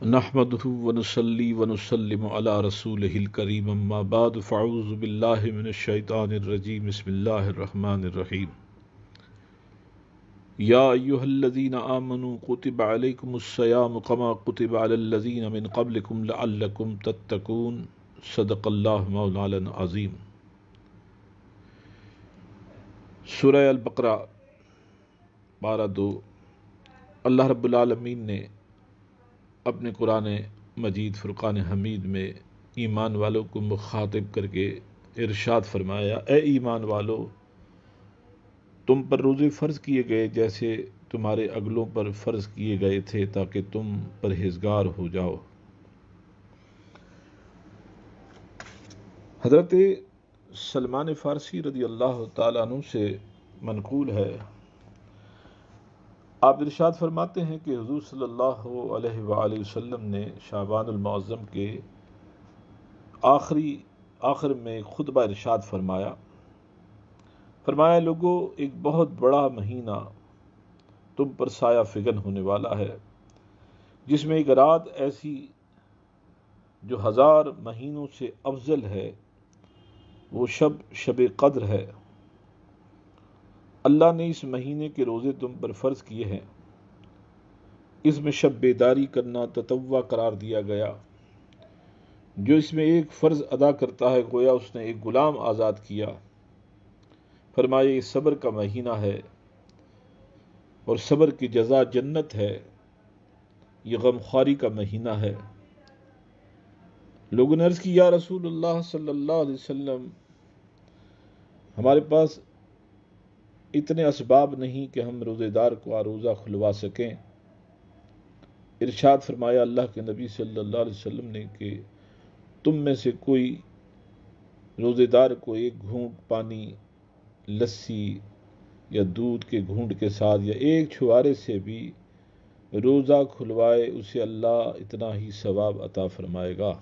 نحمده ونصلي ونسلم على رسوله الكريم اما بعد فاعوذ بالله من الشيطان الرجيم بسم الله الرحمن الرحيم يا ايها الذين آمنوا كتب عليكم الصيام كما كتب على الذين من قبلكم لعلكم تتقون صدق الله مولانا العظيم۔ سورہ البقرہ پارہ 2۔ اللہ رب العالمین نے اپنے قرآن مجید فرقان حمید میں ایمان والوں کو مخاطب کر کے ارشاد فرمایا، اے ایمان والو، تم پر روزے فرض کیے گئے جیسے تمہارے اگلوں پر فرض کیے گئے تھے تاکہ تم پرہیزگار ہو جاؤ۔ حضرت سلمان فارسی رضی اللہ تعالیٰ عنہ سے منقول ہے، آپ ارشاد فرماتے ہیں کہ حضور صلی اللہ علیہ وآلہ وسلم نے شعبان المعظم کے آخر میں خطبہ ارشاد فرمایا لوگو، ایک بہت بڑا مہینہ تم پر سایہ فگن ہونے والا ہے، جس میں ایک رات ایسی جو 1000 مہینوں سے افضل ہے، وہ شب قدر ہے۔ اللہ نے اس مہینے کے روزے تم پر فرض کیے ہیں، اس میں شب بیداری کرنا تطوع قرار دیا گیا۔ جو اس میں ایک فرض ادا کرتا ہے گویا اس نے ایک غلام آزاد کیا۔ فرمایا یہ صبر کا مہینہ ہے اور صبر کی جزا جنت ہے، یہ غمخواری کا مہینہ ہے۔ لوگوں نے عرض کی، یا رسول اللہ صلی اللہ علیہ وسلم، ہمارے پاس اتنے اسباب نہیں کہ ہم روزے دار کو روزہ کھلوا سکیں۔ ارشاد فرمایا اللہ کے نبی صلی اللہ علیہ وسلم نے کہ تم میں سے کوئی روزے دار کو ایک گھونٹ پانی، لسی یا دودھ کے گھونٹ کے ساتھ یا ایک چھوارے سے بھی روزہ کھلوائے، اسے اللہ اتنا ہی ثواب عطا فرمائے گا۔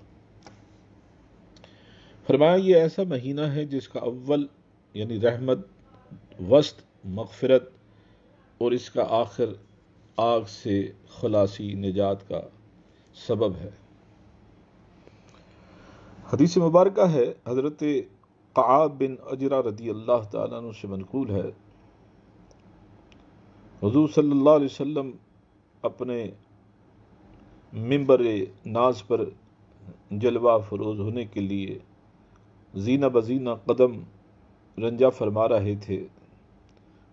فرمایا یہ ایسا مہینہ ہے جس کا اول یعنی رحمت، وسط مغفرت اور اس کا آخر آگ سے خلاصی نجات کا سبب ہے۔ حدیث مبارکہ ہے، حضرت کعب بن عجرہ رضی اللہ تعالیٰ عنہ سے منقول ہے، حضور صلی اللہ علیہ وسلم اپنے منبر ناز پر جلوہ فروز ہونے کے لیے زینہ بزینہ قدم رنجہ فرما رہے تھے،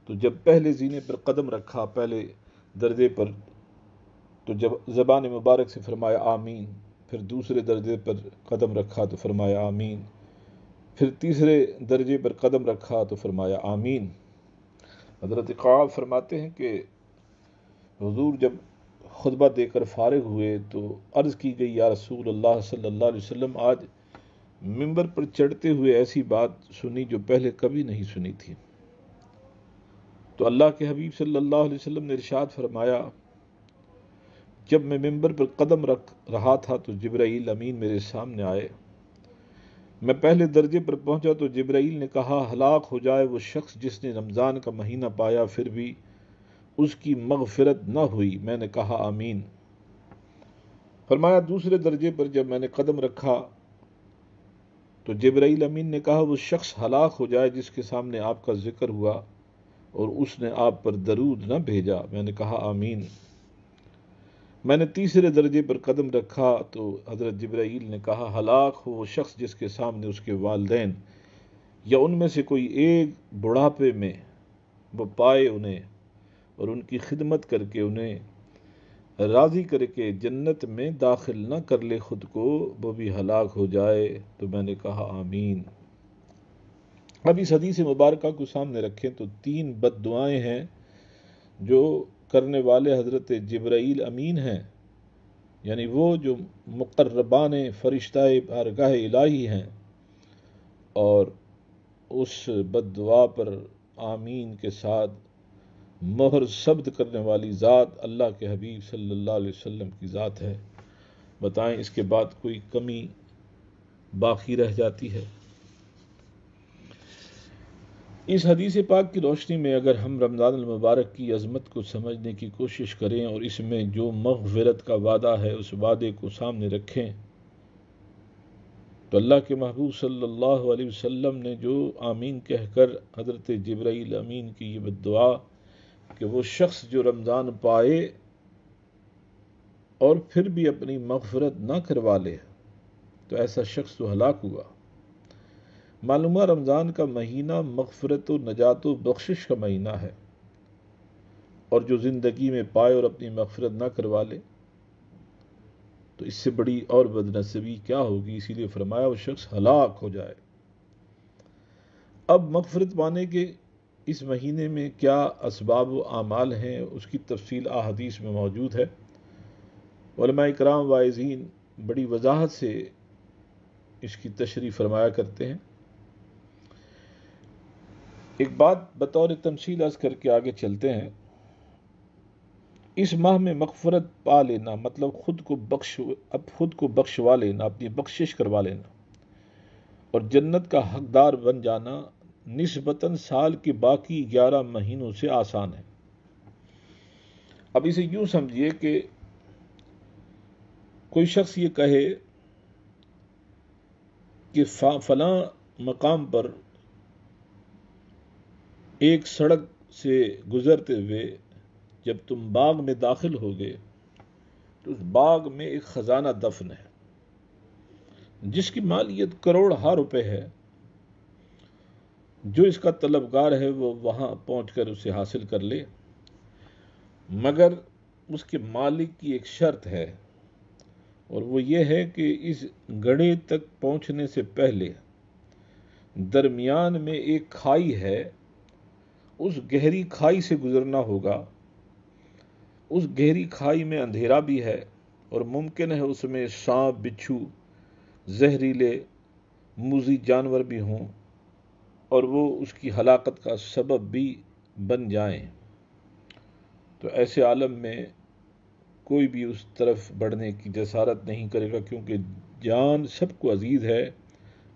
تو جب پہلے زینے پر قدم رکھا، پہلے درجے پر، تو جب زبان مبارک سے فرمایا آمین، پھر دوسرے درجے پر قدم رکھا تو فرمایا آمین، پھر تیسرے درجے پر قدم رکھا تو فرمایا آمین۔ حضرت کعب فرماتے ہیں کہ حضور جب خطبہ دے کر فارغ ہوئے تو عرض کی گئی، یا رسول اللہ صلی اللہ علیہ وسلم، آج منبر پر چڑھتے ہوئے ایسی بات سنی جو پہلے کبھی نہیں سنی تھی۔ تو اللہ کے حبیب صلی اللہ علیہ وسلم نے ارشاد فرمایا، جب میں منبر پر قدم رکھ رہا تھا تو جبرائیل امین میرے سامنے آئے۔ میں پہلے درجے پر پہنچا تو جبرائیل نے کہا، ہلاک ہو جائے وہ شخص جس نے رمضان کا مہینہ پایا پھر بھی اس کی مغفرت نہ ہوئی۔ میں نے کہا آمین۔ فرمایا دوسرے درجے پر جب میں نے قدم رکھا تو جبرائیل امین نے کہا، وہ شخص ہلاک ہو جائے جس کے سامنے آپ کا ذکر ہوا اور اس نے آپ پر درود نہ بھیجا۔ میں نے کہا آمین۔ میں نے تیسرے درجے پر قدم رکھا تو حضرت جبرائیل نے کہا، ہلاک ہو وہ شخص جس کے سامنے اس کے والدین یا ان میں سے کوئی ایک بڑھاپے میں وہ پائے انہیں اور ان کی خدمت کر کے انہیں راضی کر کے جنت میں داخل نہ کر لے خود کو، وہ بھی ہلاک ہو جائے۔ تو میں نے کہا آمین۔ اب اس حدیث مبارکہ کو سامنے رکھیں تو 3 بد دعائیں ہیں جو کرنے والے حضرت جبرائیل امین ہیں، یعنی وہ جو مقربان فرشتہ بارگاہ الہی ہیں، اور اس بد دعا پر آمین کے ساتھ مہر ثبت کرنے والی ذات اللہ کے حبیب صلی اللہ علیہ وسلم کی ذات ہے۔ بتائیں اس کے بعد کوئی کمی باقی رہ جاتی ہے؟ اس حدیث پاک کی روشنی میں اگر ہم رمضان المبارک کی عظمت کو سمجھنے کی کوشش کریں اور اس میں جو مغفرت کا وعدہ ہے اس وعدے کو سامنے رکھیں تو اللہ کے محبوب صلی اللہ علیہ وسلم نے جو آمین کہہ کر حضرت جبرائیل امین کی یہ بدعا کہ وہ شخص جو رمضان پائے اور پھر بھی اپنی مغفرت نہ کروا لے تو ایسا شخص تو ہلاک ہوا۔ معلومہ رمضان کا مہینہ مغفرت و نجات و بخشش کا مہینہ ہے، اور جو زندگی میں پائے اور اپنی مغفرت نہ کروا لے تو اس سے بڑی اور بدنصیبی کیا ہوگی، اسی لیے فرمایا وہ شخص ہلاک ہو جائے۔ اب مغفرت پانے کے اس مہینے میں کیا اسباب و اعمال ہیں اس کی تفصیل احادیث میں موجود ہے۔ علماء کرام واعظین بڑی وضاحت سے اس کی تشریح فرمایا کرتے ہیں۔ ایک بات بطور تمثیل عرض کر کے آگے چلتے ہیں۔ اس ماہ میں مغفرت پا لینا مطلب خود کو بخشوا لینا، اپنی بخشش کروا لینا اور جنت کا حقدار بن جانا نسبتاً سال کے باقی 11 مہینوں سے آسان ہے۔ اب اسے یوں سمجھیے کہ کوئی شخص یہ کہے کہ فلاں مقام پر ایک سڑک سے گزرتے ہوئے جب تم باغ میں داخل ہوگے تو اس باغ میں ایک خزانہ دفن ہے جس کی مالیت کروڑ روپے ہے، جو اس کا طلبگار ہے وہ وہاں پہنچ کر اسے حاصل کر لے، مگر اس کے مالک کی ایک شرط ہے اور وہ یہ ہے کہ اس گڑھے تک پہنچنے سے پہلے درمیان میں ایک کھائی ہے، اس گہری کھائی سے گزرنا ہوگا۔ اس گہری کھائی میں اندھیرا بھی ہے اور ممکن ہے اس میں سانپ، بچھو، زہریلے موذی جانور بھی ہوں اور وہ اس کی ہلاکت کا سبب بھی بن جائیں، تو ایسے عالم میں کوئی بھی اس طرف بڑھنے کی جسارت نہیں کرے گا، کیونکہ جان سب کو عزیز ہے۔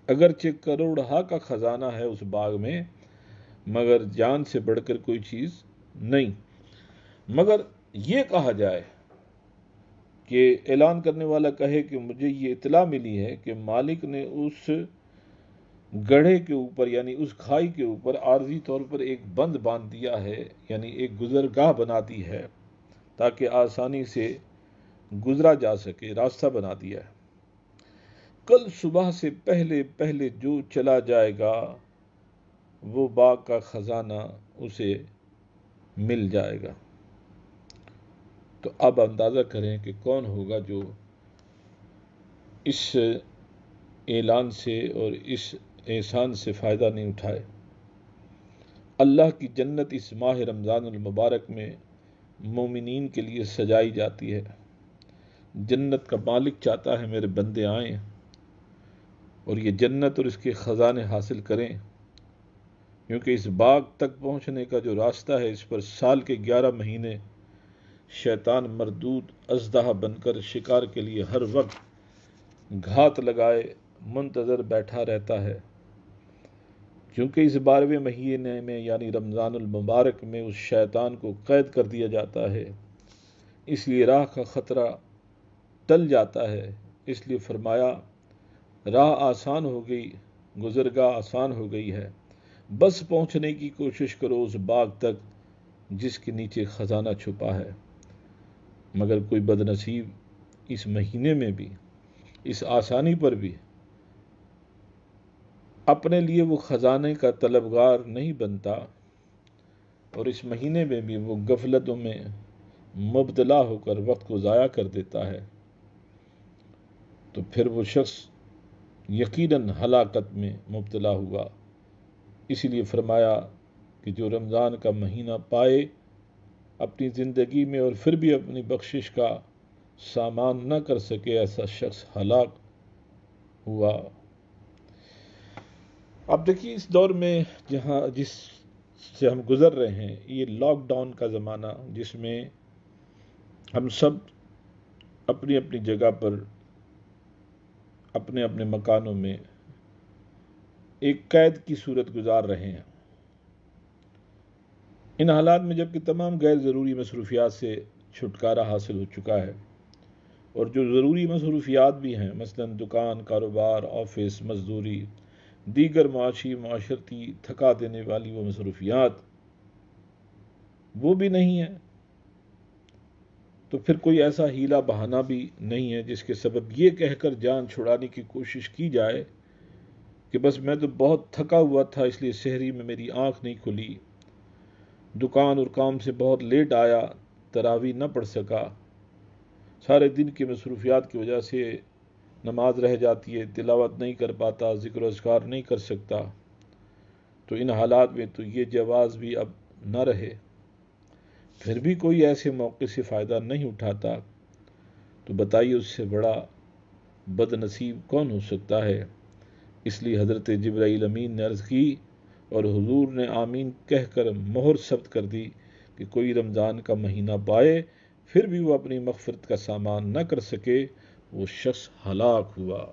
اگرچہ کروڑہا کا خزانہ ہے اس باغ میں، مگر جان سے بڑھ کر کوئی چیز نہیں۔ مگر یہ کہا جائے کہ اعلان کرنے والا کہے کہ مجھے یہ اطلاع ملی ہے کہ مالک نے اس گڑھے کے اوپر یعنی اس کھائی کے اوپر عارضی طور پر ایک بند باندھ دیا ہے، یعنی ایک گزرگاہ بنا دی ہے تاکہ آسانی سے گزرا جا سکے، راستہ بنا دیا ہے۔ کل صبح سے پہلے جو چلا جائے گا وہ باغ کا خزانہ اسے مل جائے گا۔ تو اب اندازہ کریں کہ کون ہوگا جو اس اعلان سے اور اس احسان سے فائدہ نہیں اٹھائے۔ اللہ کی جنت اس ماہ رمضان المبارک میں مومنین کے لیے سجائی جاتی ہے۔ جنت کا مالک چاہتا ہے میرے بندے آئیں اور یہ جنت اور اس کے خزانے حاصل کریں، کیونکہ اس باغ تک پہنچنے کا جو راستہ ہے اس پر سال کے 11 مہینے شیطان مردود اژدہا بن کر شکار کے لیے ہر وقت گھات لگائے منتظر بیٹھا رہتا ہے، کیونکہ اس 12ویں مہینے میں یعنی رمضان المبارک میں اس شیطان کو قید کر دیا جاتا ہے، اس لیے راہ کا خطرہ ٹل جاتا ہے۔ اس لیے فرمایا راہ آسان ہو گئی، گزرگاہ آسان ہو گئی ہے، بس پہنچنے کی کوشش کرو اس باغ تک جس کے نیچے خزانہ چھپا ہے۔ مگر کوئی بدنصیب اس مہینے میں بھی، اس آسانی پر بھی اپنے لیے وہ خزانے کا طلبگار نہیں بنتا اور اس مہینے میں بھی وہ غفلتوں میں مبتلا ہو کر وقت کو ضائع کر دیتا ہے، تو پھر وہ شخص یقیناً ہلاکت میں مبتلا ہوا۔ اسی لیے فرمایا کہ جو رمضان کا مہینہ پائے اپنی زندگی میں اور پھر بھی اپنی بخشش کا سامان نہ کر سکے، ایسا شخص ہلاک ہوا۔ اب دیکھیے اس دور میں جس سے ہم گزر رہے ہیں، یہ لاک ڈاؤن کا زمانہ، جس میں ہم سب اپنی اپنی جگہ پر اپنے اپنے مکانوں میں ایک قید کی صورت گزار رہے ہیں۔ ان حالات میں جب کہ تمام غیر ضروری مصروفیات سے چھٹکارا حاصل ہو چکا ہے اور جو ضروری مصروفیات بھی ہیں، مثلا دکان، کاروبار، آفس، مزدوری، دیگر معاشرتی تھکا دینے والی وہ مصروفیات وہ بھی نہیں ہیں، تو پھر کوئی ایسا ہیلا بہانہ بھی نہیں ہے جس کے سبب یہ کہہ کر جان چھڑانے کی کوشش کی جائے کہ بس میں تو بہت تھکا ہوا تھا اس لیے سحری میں میری آنکھ نہیں کھلی، دکان اور کام سے بہت لیٹ آیا، تراویح نہ پڑھ سکا، سارے دن کی مصروفیات کی وجہ سے نماز رہ جاتی ہے، تلاوت نہیں کر پاتا، ذکر و اذکار نہیں کر سکتا، تو ان حالات میں تو یہ جواز بھی اب نہ رہے، پھر بھی کوئی ایسے موقع سے فائدہ نہیں اٹھاتا، تو بتائیے اس سے بڑا بد نصیب کون ہو سکتا ہے؟ اس لیے حضرت جبرائیل امین نے عرض کی اور حضور نے آمین کہہ کر مہر ثبت کر دی کہ کوئی رمضان کا مہینہ پائے پھر بھی وہ اپنی مغفرت کا سامان نہ کر سکے، وہ شخص ہلاک ہوا۔